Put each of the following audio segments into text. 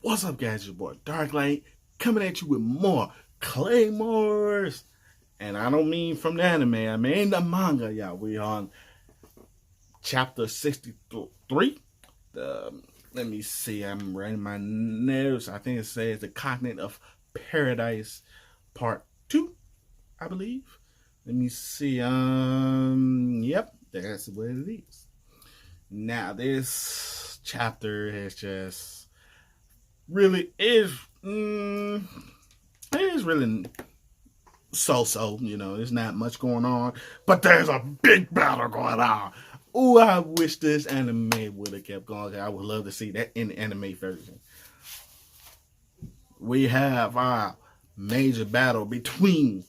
What's up, guys? Your boy Darklight coming at you with more Claymores. And I don't mean from the anime, I mean the manga, y'all. We on chapter 63. Let me see, I'm writing my notes. I think it says The Continent of Paradise Part 2, I believe. Let me see. Yep, that's what it is. Now, this chapter is just really is it is really so, there's not much going on, but there's a big battle going on. Ooh, I wish this anime would have kept going. I would love to see that in the anime version. We have our major battle between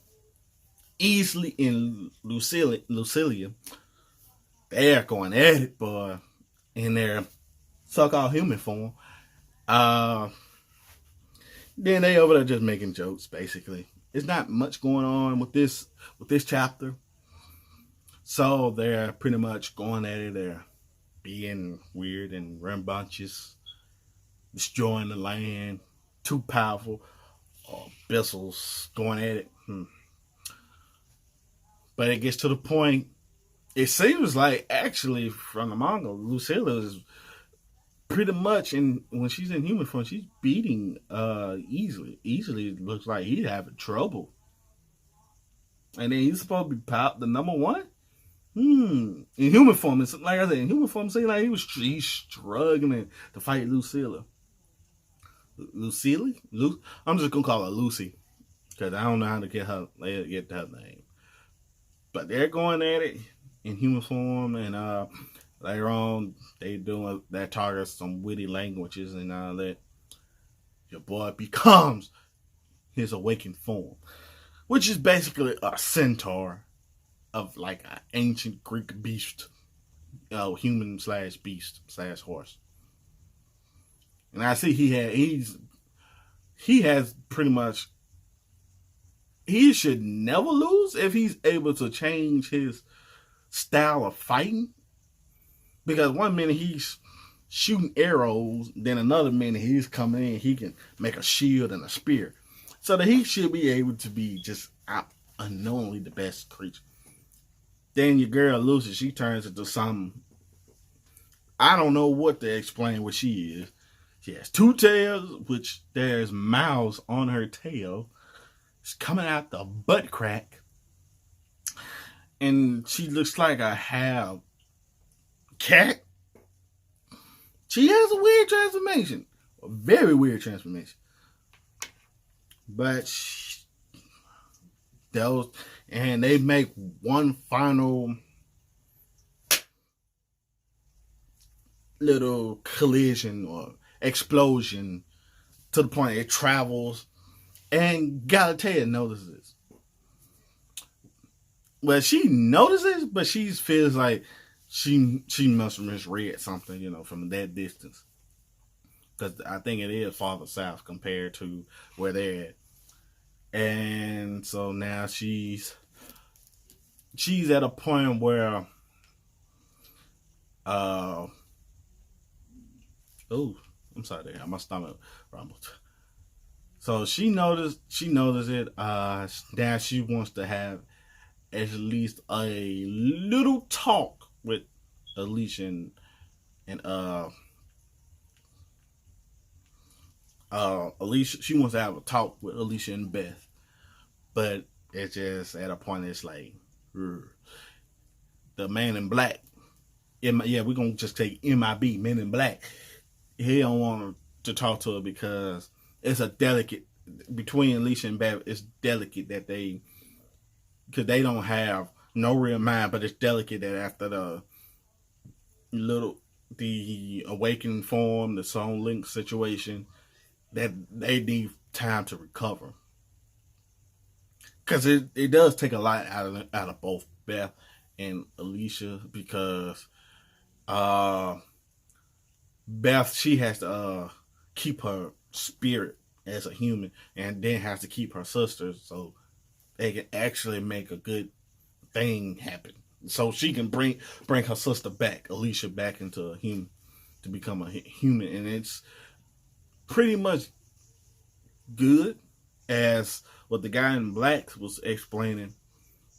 Easley and Lucilia. They're going at it, boy, in their so-called human form. Then they over there just making jokes, basically. There's not much going on with this chapter. So they're pretty much going at it. They're being weird and rambunctious, destroying the land. Too powerful. Vessels going at it. But it gets to the point. It seems like actually from the manga, Lucilla is pretty much when she's in human form, she's beating easily. Easily looks like he's having trouble. And then he's supposed to be the number one. In human form, it's like I said, in human form, it seems like he's struggling to fight Lucilla. Lucille? I'm just gonna call her Lucy because I don't know how to get her name. But they're going at it in human form, and later on they're targeting some witty languages and all that. Your boy becomes his awakened form, which is basically a centaur of like an ancient Greek beast, human / beast / horse. And I see he has pretty much, he should never lose if he's able to change his style of fighting. Because one minute he's shooting arrows, then another minute he's coming in, he can make a shield and a spear. So that he should be able to be just unknowingly the best creature. Then your girl Lucy, she turns into something. I don't know what to explain what she is. She has two tails, which there's mouths on her tail. It's coming out the butt crack. And she looks like a half cat. She has a weird transformation. A very weird transformation. But and they make one final little collision or explosion to the point it travels, and Galatea notices this. Well, she notices, but she feels like she must have misread something, from that distance. Because I think it is farther south compared to where they're at. And so now she's at a point where I'm sorry, my stomach rumbled. So she noticed it. Now she wants to have at least a little talk with Alicia and Alicia. She wants to have a talk with Alicia and Beth, but it's just at a point it's like the man in black. We're gonna just take MIB, Men in Black. He don't want to talk to her because it's a delicate between Alicia and Beth. It's delicate that because they don't have no real mind, but it's delicate that after the awakening form, the Soul Link situation, that they need time to recover. Because it does take a lot out of both Beth and Alicia, because Beth, she has to keep her spirit as a human, and then has to keep her sisters so they can actually make a good thing happen. So she can bring her sister back, Alicia, back into a human, to become a human. And it's pretty much good as what the guy in black was explaining,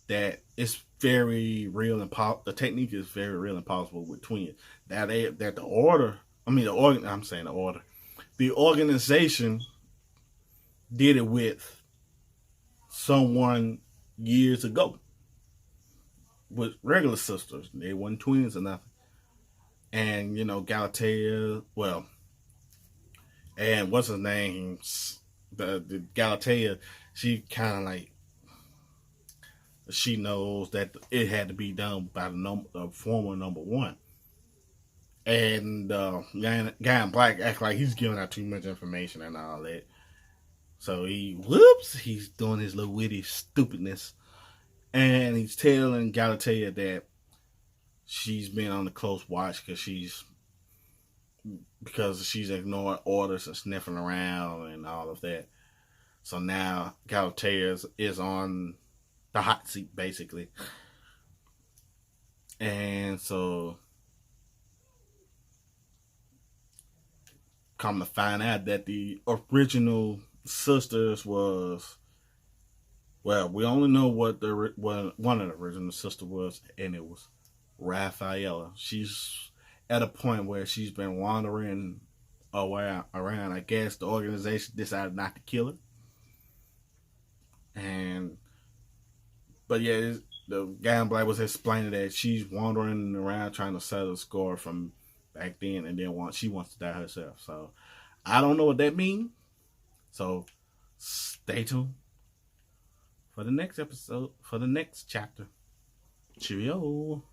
that it's very real and the technique is very real and possible with twins. That the order, I'm saying the order, the organization did it with someone years ago with regular sisters. They weren't twins or nothing. And Galatea, well, and what's his name? The Galatea, she kind of like, she knows that it had to be done by the former number one. And guy in black act like he's giving out too much information and all that. So he's doing his little witty stupidness. And he's telling Galatea that she's been on the close watch because she's ignoring orders and sniffing around and all of that. So now Galatea is on the hot seat, basically. And so come to find out that the original sisters was, well, we only know what one of the original sisters was, and it was Rafaela. She's at a point where she's been wandering around. I guess the organization decided not to kill her. But yeah, the guy in black was explaining that she's wandering around trying to settle the score from back then, and then she wants to die herself. So I don't know what that means. So stay tuned for the next episode, for the next chapter. Cheerio.